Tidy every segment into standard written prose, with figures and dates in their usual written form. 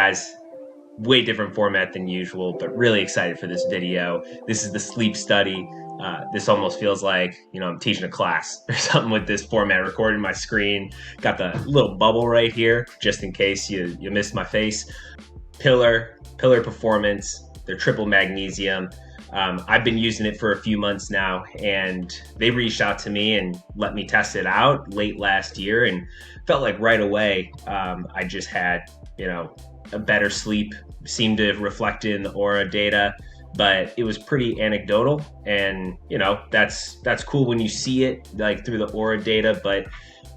guys, way different format than usual, but really excited for this video. This is the sleep study. This almost feels like, I'm teaching a class or something with this format, recording my screen. Got the little bubble right here, just in case you missed my face. Pillar Performance, their triple magnesium. I've been using it for a few months now, and they reached out to me and let me test it out late last year, and felt like right away I just had, a better sleep. Seemed to reflect in the aura data, but it was pretty anecdotal, and that's cool when you see it like through the aura data, but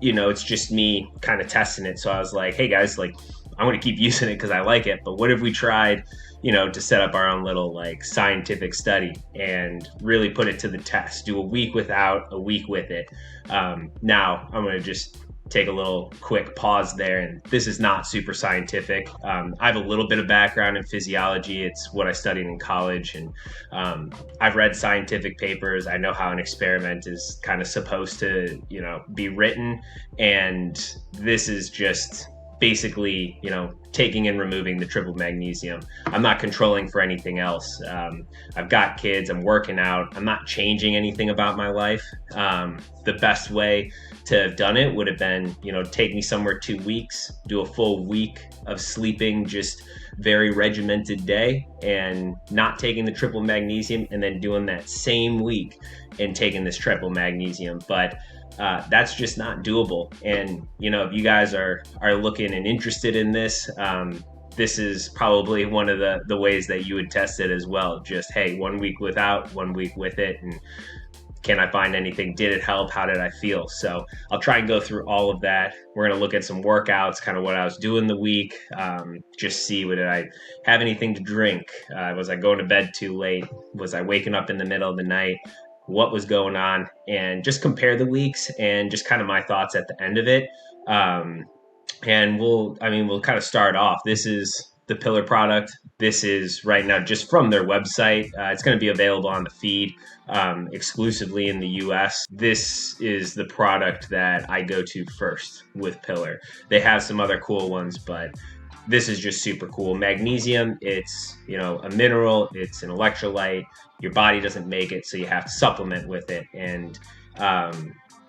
it's just me kind of testing it. So I was like, hey guys, like, I'm going to keep using it because I like it, but what if we tried to set up our own little like scientific study and really put it to the test, do a week without, a week with it. Now I'm going to just take a little quick pause there, and this is not super scientific. I have a little bit of background in physiology. It's what I studied in college, and I've read scientific papers. I know how an experiment is kind of supposed to be written, and this is just basically taking and removing the triple magnesium. I'm not controlling for anything else. I've got kids, I'm working out, I'm not changing anything about my life. The best way to have done it would have been take me somewhere 2 weeks, do a full week of sleeping, just very regimented day, and not taking the triple magnesium, and then doing that same week and taking this triple magnesium. But that's just not doable. And if you guys are looking and interested in this, this is probably one of the ways that you would test it as well. Just, hey, 1 week without, 1 week with it, and can I find anything? Did it help? How did I feel? So I'll try and go through all of that. We're going to look at some workouts, kind of what I was doing the week, just see, did I have anything to drink? Was I going to bed too late? Was I waking up in the middle of the night? What was going on? And just compare the weeks and just kind of my thoughts at the end of it. And we'll kind of start off. This is the Pillar product. This is right now just from their website. It's going to be available on the feed exclusively in the US. This is the product that I go to first with Pillar. They have some other cool ones, but this is just super cool. Magnesium, it's a mineral, it's an electrolyte. Your body doesn't make it, so you have to supplement with it. And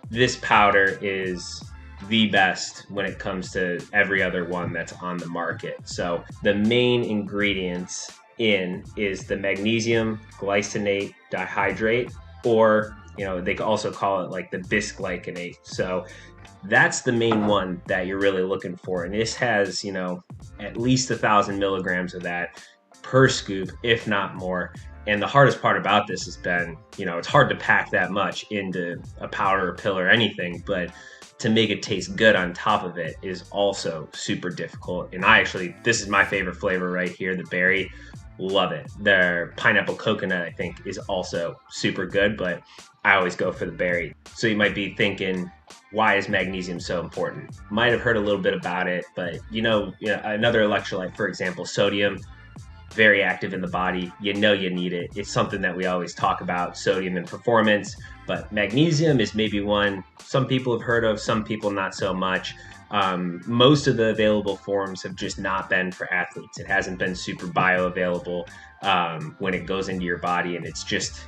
this powder is the best when it comes to every other one that's on the market. So the main ingredients is the magnesium glycinate dihydrate, or they also call it like the bisglycinate. So that's the main one that you're really looking for, and this has at least 1,000 milligrams of that per scoop, if not more. And the hardest part about this has been it's hard to pack that much into a powder or pill or anything, but to make it taste good on top of it is also super difficult. And this is my favorite flavor right here, the berry. Love it. Their pineapple coconut, I think, is also super good, but I always go for the berry. So you might be thinking, why is magnesium so important? Might have heard a little bit about it, but another electrolyte, for example, sodium, very active in the body. You need it. It's something that we always talk about, sodium and performance, but magnesium is maybe one some people have heard of, some people not so much. Most of the available forms have just not been for athletes. It hasn't been super bioavailable when it goes into your body, and it's just,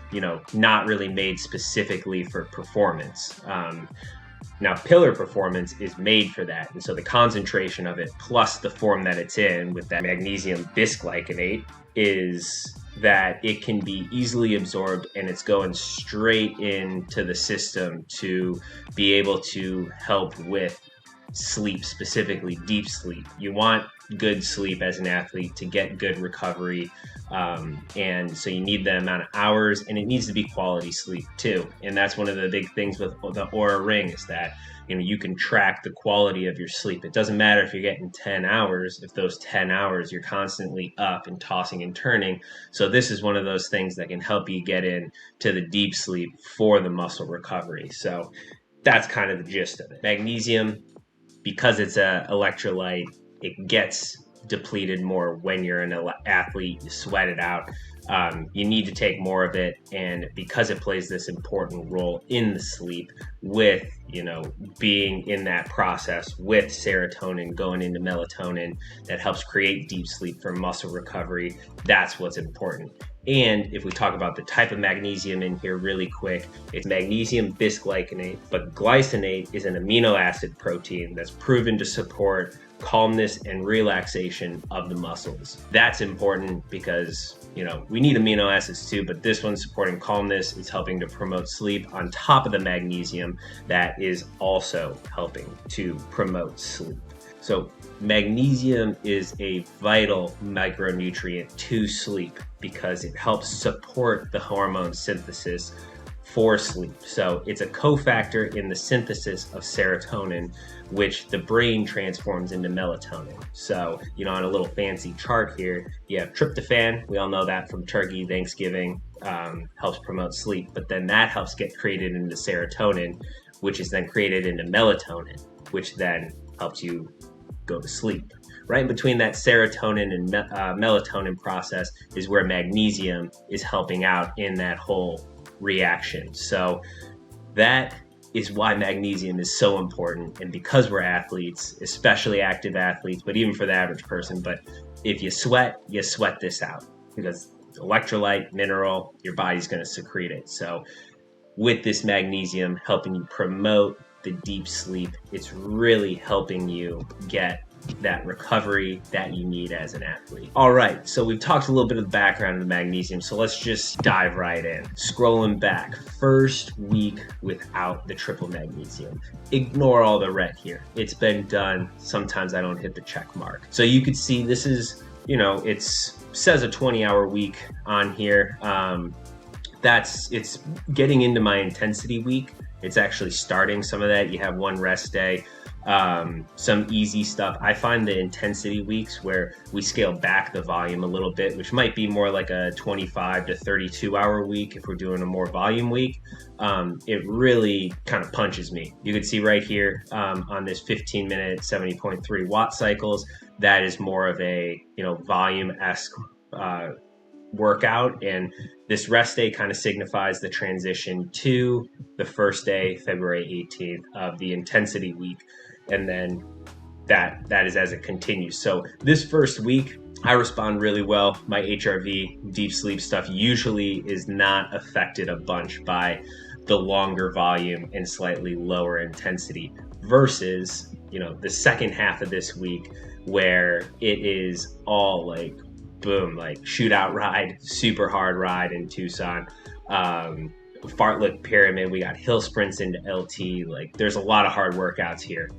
not really made specifically for performance. Now, Pillar Performance is made for that. And so the concentration of it plus the form that it's in with that magnesium bisglycinate is that it can be easily absorbed, and it's going straight into the system to be able to help with sleep, specifically deep sleep. You want good sleep as an athlete to get good recovery. And so you need the amount of hours, and it needs to be quality sleep too. And that's one of the big things with the Aura Ring is that, you can track the quality of your sleep. It doesn't matter if you're getting 10 hours, if those 10 hours you're constantly up and tossing and turning. So this is one of those things that can help you get in to the deep sleep for the muscle recovery. So that's kind of the gist of it. Magnesium, because it's an electrolyte, it gets depleted more when you're an athlete. You sweat it out. You need to take more of it, and because it plays this important role in the sleep, with being in that process with serotonin going into melatonin that helps create deep sleep for muscle recovery, that's what's important. And if we talk about the type of magnesium in here really quick, it's magnesium bisglycinate, but glycinate is an amino acid protein that's proven to support calmness and relaxation of the muscles. That's important because we need amino acids too, but this one's supporting calmness. It's helping to promote sleep on top of the magnesium that is also helping to promote sleep. So magnesium is a vital micronutrient to sleep because it helps support the hormone synthesis for sleep. So it's a cofactor in the synthesis of serotonin, which the brain transforms into melatonin. So, on a little fancy chart here, you have tryptophan. We all know that from turkey, Thanksgiving, helps promote sleep. But then that helps get created into serotonin, which is then created into melatonin, which then helps you go to sleep. Right in between that serotonin and melatonin process is where magnesium is helping out in that whole reaction. So that is why magnesium is so important. And because we're athletes, especially active athletes, but even for the average person, but if you sweat this out because it's electrolyte, mineral, your body's going to secrete it. So with this magnesium helping you promote the deep sleep, it's really helping you get that recovery that you need as an athlete. All right, so we've talked a little bit of the background of the magnesium, so let's just dive right in. Scrolling back, first week without the triple magnesium. Ignore all the red here. It's been done. Sometimes I don't hit the check mark. So you could see this is, it says a 20-hour week on here. It's getting into my intensity week. It's actually starting some of that. You have one rest day. Some easy stuff. I find the intensity weeks where we scale back the volume a little bit, which might be more like a 25 to 32 hour week if we're doing a more volume week. It really kind of punches me. You can see right here on this 15-minute 70.3 watt cycles, that is more of a volume-esque workout, and this rest day kind of signifies the transition to the first day, February 18th of the intensity week. And then that is as it continues. So this first week, I respond really well. My HRV, deep sleep stuff usually is not affected a bunch by the longer volume and slightly lower intensity versus, the second half of this week where it is all like, boom, like shootout ride, super hard ride in Tucson. Fartlek pyramid, we got hill sprints into LT. Like there's a lot of hard workouts here.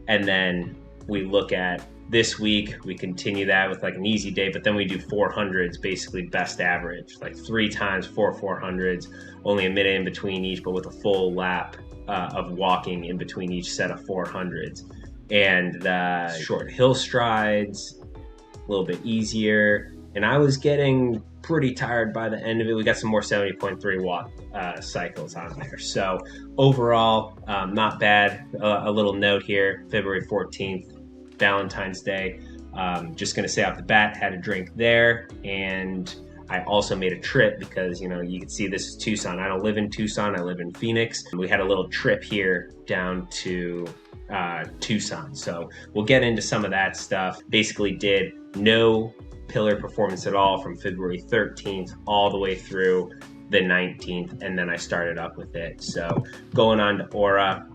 And then we look at this week, we continue that with like an easy day, but then we do 400s, basically best average, like 3 times 400s, only a minute in between each, but with a full lap of walking in between each set of 400s. And the short hill strides, a little bit easier. And I was getting pretty tired by the end of it. We got some more 70.3 watt cycles on there. So overall, not bad. A little note here, February 14th, Valentine's Day. Just going to say off the bat, had a drink there. And I also made a trip because, you can see this is Tucson. I don't live in Tucson. I live in Phoenix. We had a little trip here down to Tucson. So we'll get into some of that stuff. Basically did no pillar performance at all from February 13th all the way through the 19th, and then I started up with it. So going on to Aura,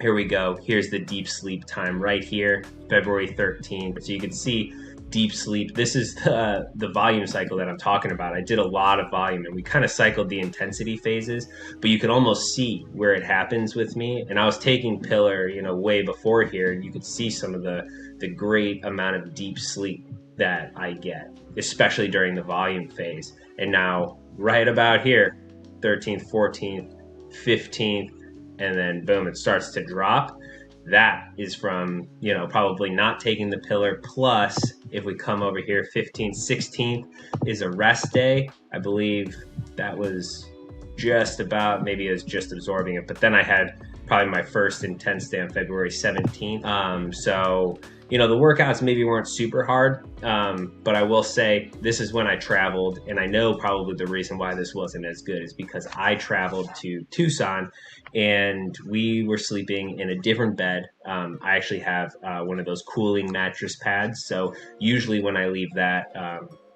here we go. Here's the deep sleep time right here, February 13th. So you can see deep sleep. This is the volume cycle that I'm talking about. I did a lot of volume and we kind of cycled the intensity phases, but you can almost see where it happens with me. And I was taking pillar, way before here, and you could see some of the great amount of deep sleep that I get, especially during the volume phase. And now right about here, 13th, 14th, 15th, and then boom, it starts to drop. That is from, probably not taking the pillar. Plus, if we come over here, 15th, 16th is a rest day. I believe that was just about, maybe it was just absorbing it. But then I had probably my first intense day on February 17th. So, you know, the workouts maybe weren't super hard, but I will say this is when I traveled, and I know probably the reason why this wasn't as good is because I traveled to Tucson and we were sleeping in a different bed. I actually have one of those cooling mattress pads, so usually when I leave that,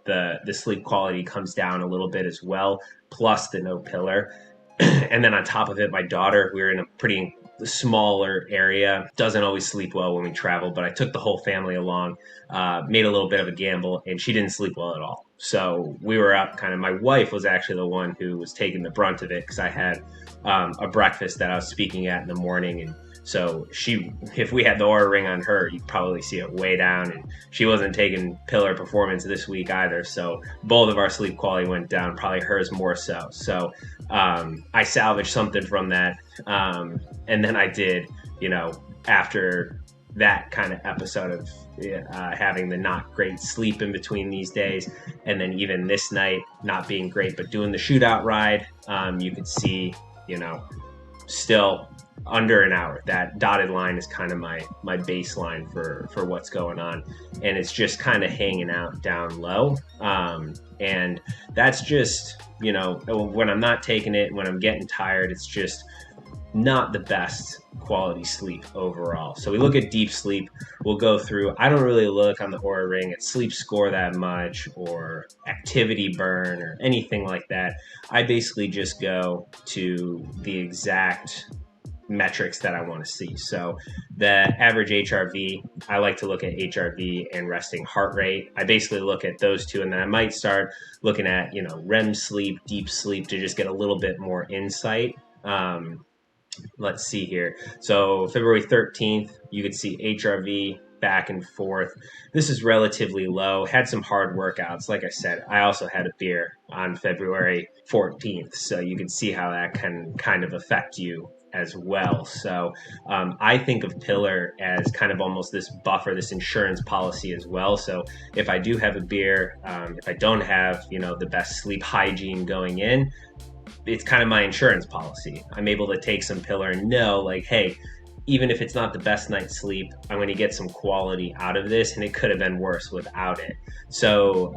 the sleep quality comes down a little bit as well, plus the no pillar. And then on top of it, my daughter, we were in a pretty smaller area, doesn't always sleep well when we travel, but I took the whole family along, made a little bit of a gamble, and she didn't sleep well at all. So we were up kind of, my wife was actually the one who was taking the brunt of it because I had a breakfast that I was speaking at in the morning, and so she, if we had the Oura ring on her, you'd probably see it way down, and she wasn't taking pillar performance this week either. So both of our sleep quality went down, probably hers more so. So I salvaged something from that. And then I did, you know, after that kind of episode of having the not great sleep in between these days, and then even this night not being great, but doing the shootout ride, you could see, you know, still under an hour. That dotted line is kind of my baseline for what's going on, and it's just kind of hanging out down low. And that's just, you know, when I'm not taking it, when I'm getting tired, it's just not the best quality sleep overall. So we look at deep sleep. We'll go through, I don't really look on the Oura ring at sleep score that much or activity burn or anything like that. I basically just go to the exact metrics that I want to see. So the average HRV, I like to look at HRV and resting heart rate. I basically look at those two, and then I might start looking at, you know, REM sleep, deep sleep, to just get a little bit more insight. Let's see here. So February 13th, you could see HRV back and forth. This is relatively low. Had some hard workouts. Like I said, I also had a beer on February 14th. So you can see how that can kind of affect you as well. So I think of pillar as kind of almost this buffer, this insurance policy as well. So if I do have a beer, if I don't have, you know, the best sleep hygiene going in, it's kind of my insurance policy. I'm able to take some pillar and know, like, hey, even if it's not the best night's sleep, I'm going to get some quality out of this, and it could have been worse without it. So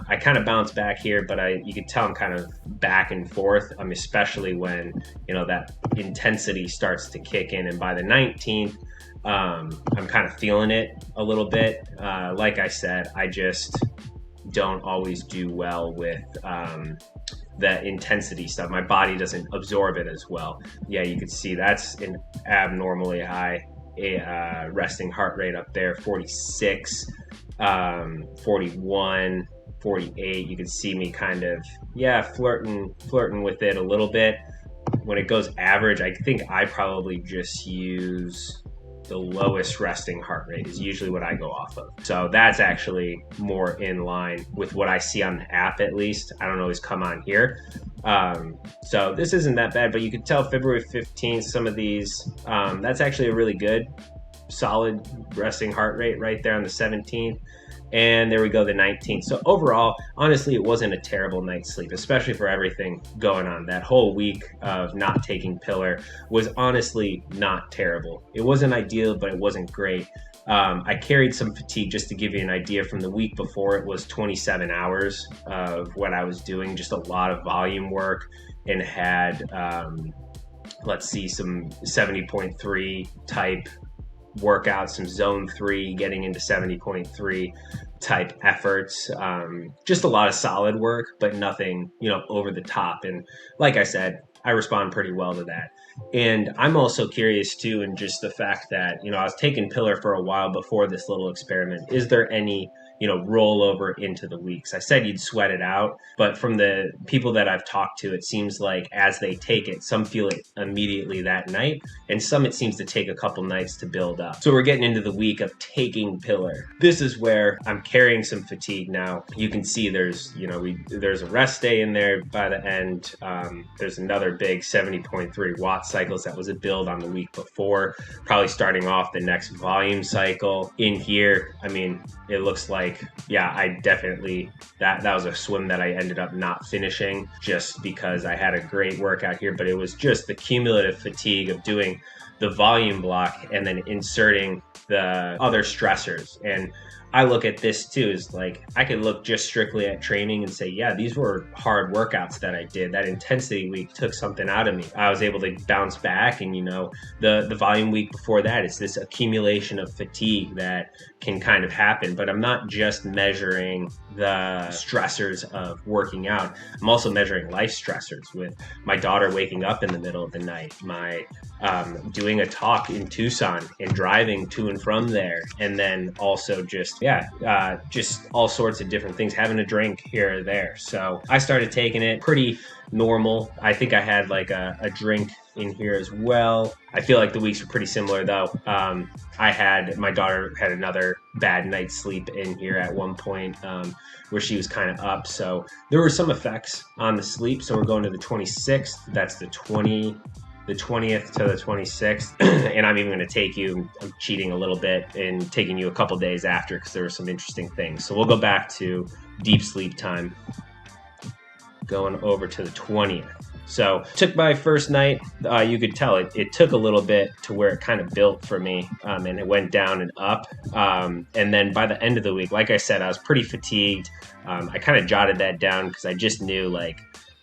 I kind of bounce back here, but you can tell I'm kind of back and forth, especially when, you know, that intensity starts to kick in. And by the 19th, I'm kind of feeling it a little bit. Like I said, I just don't always do well with the intensity stuff. My body doesn't absorb it as well. Yeah, you can see that's an abnormally high resting heart rate up there, 46, 41, 48. You can see me kind of, flirting with it a little bit. When it goes average, I think I probably just use the lowest resting heart rate is usually what I go off of. So that's actually more in line with what I see on the app, at least. I don't always come on here. So this isn't that bad, but you can tell February 15th, some of these, that's actually a really good, solid resting heart rate right there on the 17th. And there we go, the 19th. So overall, honestly, it wasn't a terrible night's sleep, especially for everything going on. That whole week of not taking pillar was honestly not terrible. It wasn't ideal, but it wasn't great. I carried some fatigue, just to give you an idea. From the week before, it was 27 hours of what I was doing, just a lot of volume work, and had, some 70.3 type workouts, some zone 3, getting into 70.3 type efforts. Just a lot of solid work, but nothing, over the top. And like I said, I respond pretty well to that. And I'm also curious too, in just the fact that, I was taking pillar for a while before this little experiment. Is there any, rollover into the weeks? I said you'd sweat it out, but from the people that I've talked to, it seems like as they take it, some feel it immediately that night, and some it seems to take a couple nights to build up. So we're getting into the week of taking pillar. This is where I'm carrying some fatigue now. You can see there's a rest day in there by the end. There's another big 70.3 watt cycles. That was a build on the week before, probably starting off the next volume cycle. In here, it looks like like, yeah, I definitely, that was a swim that I ended up not finishing just because I had a great workout here, but it was just the cumulative fatigue of doing the volume block and then inserting the other stressors. And I look at this too as like, I could look just strictly at training and say, yeah, these were hard workouts that I did. That intensity week took something out of me. I was able to bounce back. And, the volume week before that, it's this accumulation of fatigue that can kind of happen. But I'm not just measuring the stressors of working out. I'm also measuring life stressors with my daughter waking up in the middle of the night, my doing a talk in Tucson and driving to and from there, and then also just all sorts of different things, having a drink here or there. So I started taking it pretty normal. I think I had like a drink in here as well. I feel like the weeks were pretty similar though. My daughter had another bad night's sleep in here at one point where she was kind of up. So there were some effects on the sleep. So we're going to the 26th. That's the 20th to the 26th. And I'm even going to take you, I'm cheating a little bit and taking you a couple days after because there were some interesting things. So we'll go back to deep sleep time, going over to the 20th. So took my first night, you could tell it took a little bit to where it kind of built for me, and it went down and up. And then by the end of the week, like I said, I was pretty fatigued. I kind of jotted that down because I just knew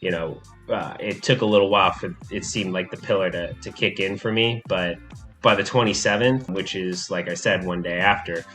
it took a little while for it seemed like the pillar to kick in for me. But by the 27th, which is, like I said, one day after,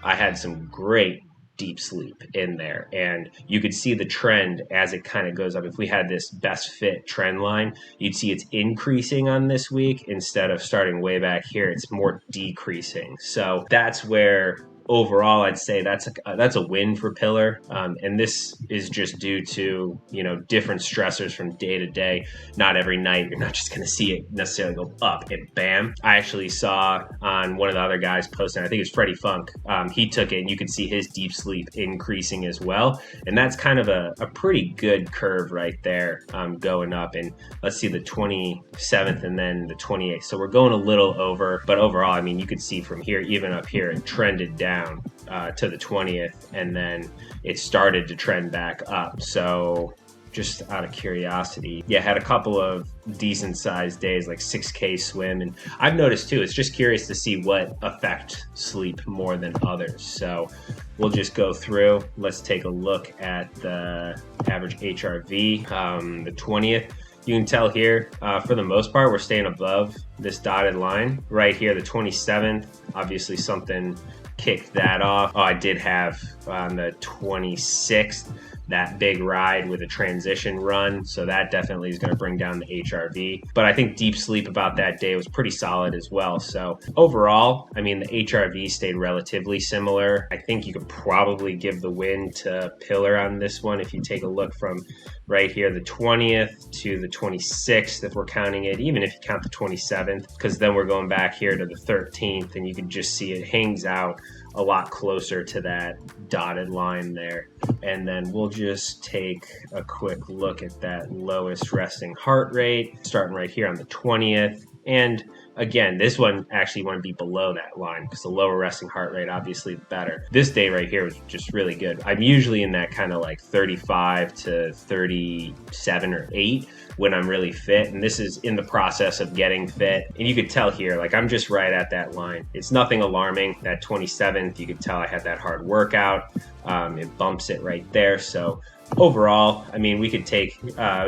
I had some great deep sleep in there, and you could see the trend as it kind of goes up. If we had this best fit trend line, you'd see it's increasing on this week instead of starting way back here. It's more decreasing. So that's where overall I'd say that's a win for pillar, and this is just due to different stressors from day to day. Not every night you're not just going to see it necessarily go up and bam. I actually saw on one of the other guys posting, I think it's Freddie Funk, he took it and you could see his deep sleep increasing as well, and that's kind of a pretty good curve right there, going up. And let's see the 27th and then the 28th, so we're going a little over, but overall, I mean, you could see from here, even up here, it trended down to the 20th, and then it started to trend back up. So just out of curiosity, had a couple of decent sized days, like 6K swim. And I've noticed too, it's just curious to see what affect sleep more than others. So we'll just go through. Let's take a look at the average HRV, the 20th. You can tell here, for the most part, we're staying above this dotted line right here, the 27th. Obviously something kicked that off. I did have on the 26th that big ride with a transition run, so that definitely is going to bring down the HRV. But I think deep sleep about that day was pretty solid as well. So overall, I mean, the HRV stayed relatively similar. I think you could probably give the win to pillar on this one if you take a look from right here, the 20th to the 26th, if we're counting it, even if you count the 27th, because then we're going back here to the 13th, and you can just see it hangs out a lot closer to that dotted line there. And then we'll just take a quick look at that lowest resting heart rate, starting right here on the 20th. And again, this one actually want to be below that line because the lower resting heart rate, obviously the better. This day right here was just really good. I'm usually in that kind of like 35 to 37 or 8 when I'm really fit. And this is in the process of getting fit. And you could tell here, like I'm just right at that line. It's nothing alarming. That 27th, you could tell I had that hard workout. It bumps it right there. So overall, I mean, we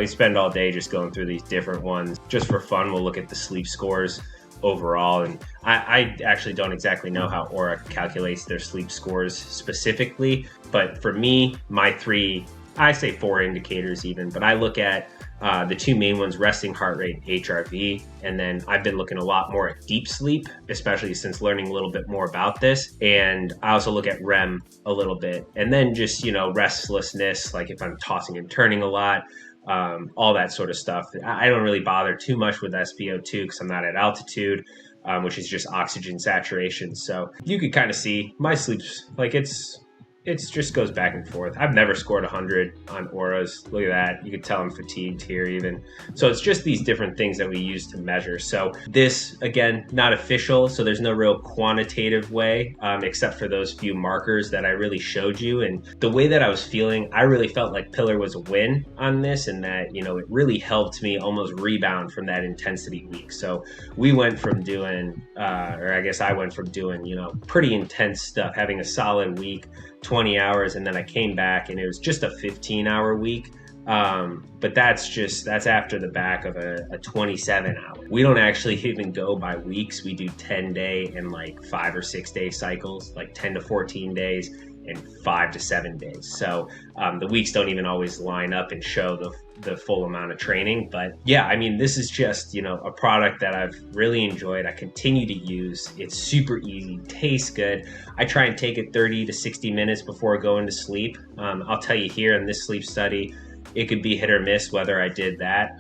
spend all day just going through these different ones. Just for fun, we'll look at the sleep scores overall. And I actually don't exactly know how Aura calculates their sleep scores specifically. But for me, my 4 indicators even, but I look at the 2 main ones, resting heart rate, HRV, and then I've been looking a lot more at deep sleep, especially since learning a little bit more about this. And I also look at REM a little bit, and then just, restlessness, like if I'm tossing and turning a lot, all that sort of stuff. I don't really bother too much with SpO2 because I'm not at altitude, which is just oxygen saturation. So you could kind of see my sleep's like it's It just goes back and forth. I've never scored 100 on auras. Look at that. You can tell I'm fatigued here even. So it's just these different things that we use to measure. So this, again, not official. So there's no real quantitative way, except for those few markers that I really showed you. And the way that I was feeling, I really felt like Pillar was a win on this, and that, it really helped me almost rebound from that intensity week. So we went from doing, or I guess I went from doing, pretty intense stuff, having a solid week, 20 hours, and then I came back and it was just a 15-hour week. But that's after the back of a 27 hour. We don't actually even go by weeks. We do 10-day and like 5 or 6 day cycles, like 10 to 14 days and 5 to 7 days. So the weeks don't even always line up and show the full amount of training. But yeah, I mean, this is just, a product that I've really enjoyed. I continue to use. It's super easy, tastes good. I try and take it 30 to 60 minutes before going to sleep. I'll tell you here in this sleep study, it could be hit or miss whether I did that.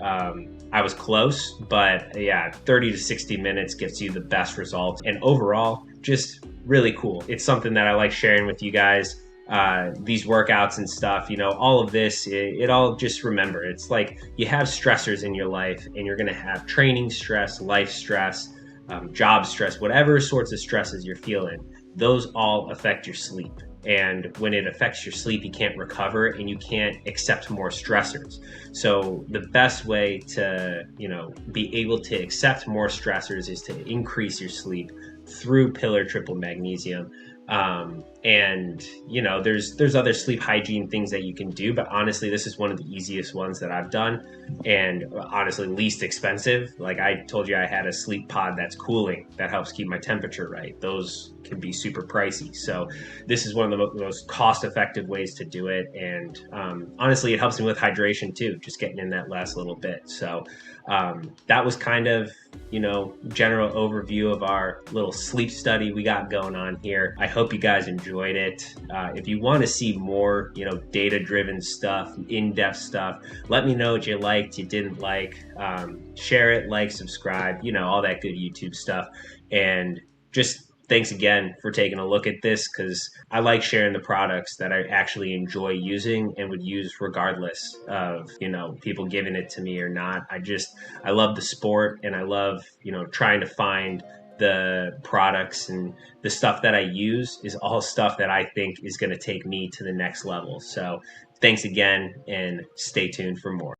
I was close, but yeah, 30 to 60 minutes gets you the best results. And overall, just really cool. It's something that I like sharing with you guys. These workouts and stuff, all of this, it all, just remember, it's like you have stressors in your life, and you're going to have training stress, life stress, job stress, whatever sorts of stresses you're feeling. Those all affect your sleep. And when it affects your sleep, you can't recover and you can't accept more stressors. So the best way to, be able to accept more stressors is to increase your sleep through Pillar Triple Magnesium. And there's other sleep hygiene things that you can do, but honestly, this is one of the easiest ones that I've done, and honestly least expensive. Like I told you, I had a sleep pod that's cooling, that helps keep my temperature right. Those can be super pricey. So this is one of the most cost-effective ways to do it. And honestly, it helps me with hydration too, just getting in that last little bit. So that was kind of, general overview of our little sleep study we got going on here. I hope you guys enjoyed it. If you want to see more, data-driven stuff, in-depth stuff, let me know what you liked, you didn't like. Share it, like, subscribe, all that good YouTube stuff. And just thanks again for taking a look at this, because I like sharing the products that I actually enjoy using and would use regardless of, people giving it to me or not. I love the sport, and I love, trying to find the products, and the stuff that I use is all stuff that I think is going to take me to the next level. So thanks again, and stay tuned for more.